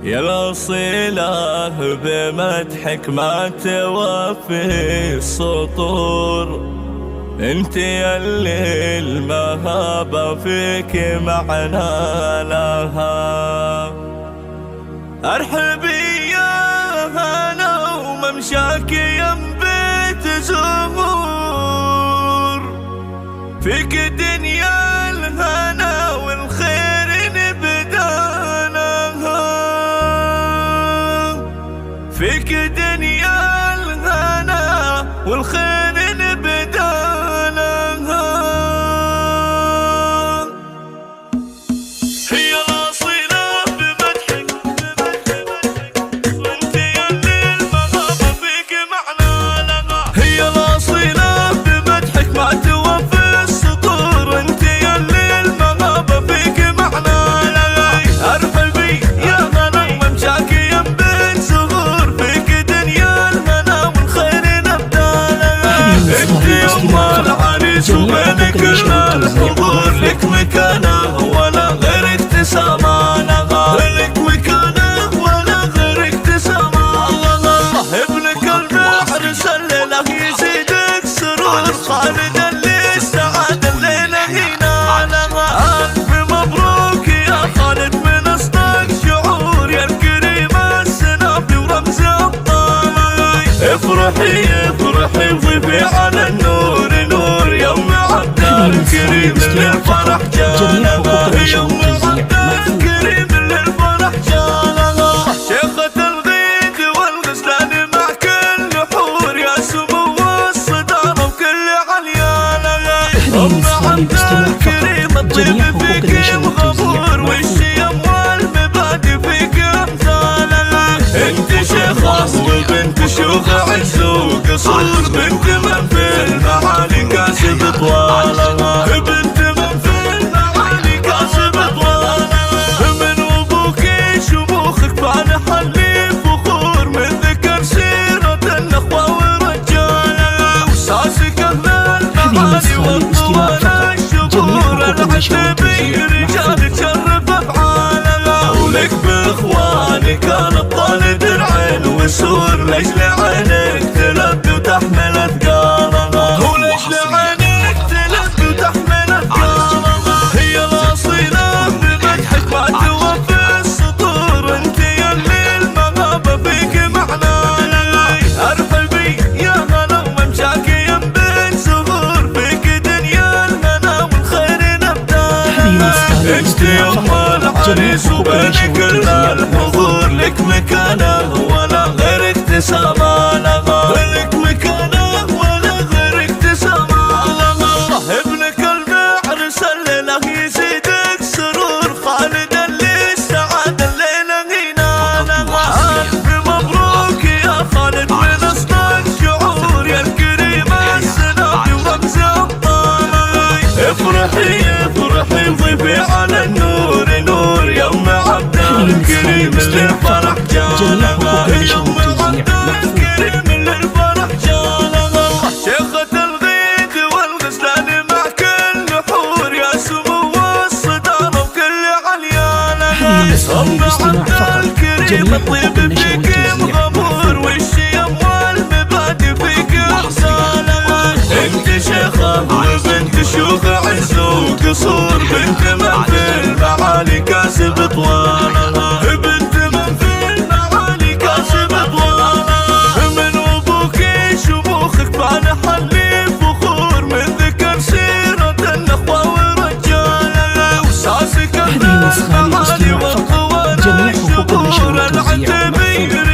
يا الأصيلة بمدحك ما توفي السطور، انت يلي المهابة فيك معنى لها. ارحبي يا هنا وممشاك يم بيت زهور، فيك دنيا الهنا والخير نبدانها، فيك دنيا الهنا والخير نبدانها. هي الأصيلة بمدحك وانت يلي المهابة فيك معنى لها. هي الأصيلة بمدحك ما توفي السطور، انت يلي المهابة فيك معنى لها. ارحبي يا هنا وممشاك يم بيت زهور، فيك دنيا الهنا والخير نبدالها. انت يوم العريس وبينك الحضور، لك مكانه ولا غير اكتسامه لها، لك مكانه ولا غير اكتسامه. الله ابنك البحر سلله يزيدك سرور، خالد اللي السعادة الليلة هنا لها. ألف مبروك يا خالد من أصدق شعور، يا الكريم السنافي ورمز أبطالي. افرحي افرحي وضيفي على النور نور، يوم عبد الكريم اللي الفرح جالها، يوم عبد الكريم اللي الفرح جالها. شيخة الغيد والغزلان مع كل حور، يا سمو الصدارة وكل عليالها. أم عبد الكريم الطيب فيك مغمور، والشيم والمبادئ فيك أمثالها. انت شيخة وبنت شيوخ عز وقصور، بنت من في المعالي كاسب طوالها، بنت من في المعالي كاسب طوالها. من ابوك شموخك فالح اللي فخور، من ذكر سيرة الاخوة ورجالها. وساسك اهل المعالي والطوال الشهور، العتبي رجال تشرف افعالها. ولك باخوانك الابطال درعين وسور، لاجل عينك تلبي وتحمل اثقالها، ولجل عينك تلبي وتحمل اثقالها. هي الاصيلة بمدحك ما توفي السطور، انت يلي المهابة فيك معنى لها. ارحبي يا هنا وممشاك يم بيت زهور، فيك دنيا الهنا والخير نبدالها. انت يوم العريس وبينك الحضور، لك مكانه ولا غير اكتسامه لها، لك مكانه ولا غير اكتسامه لها. ابنك البحر سلله يزيدك سرور، خالد اللي السعادة الليلة هنا لها. ألف مبروك يا خالد من أصدق شعور، يا الكريم السنافي ورمز أبطالي. افرحي افرحي وضيفي على النور نور، يوم عبد الكريم اللي الفرح جالها، يوم عبد الكريم اللي الفرح جالها. شيخة الغيد والغزلان مع كل حور، يا سمو الصدارة وكل عليالها. أم عبد الكريم الطيب فيك مغمور، والشيم والمبادئ فيك أمثالها. انت شيخة وبنت شيوخ عز وقصور، بنت من في المعالي كاسب طوالها، بنت من في المعالي كاسب طوالها. من ابوك شموخك فالح اللي فخور، من ذكر سيرة الاخوة ورجالها. وساسك اهل المعالي والقوى الشهور، العتبي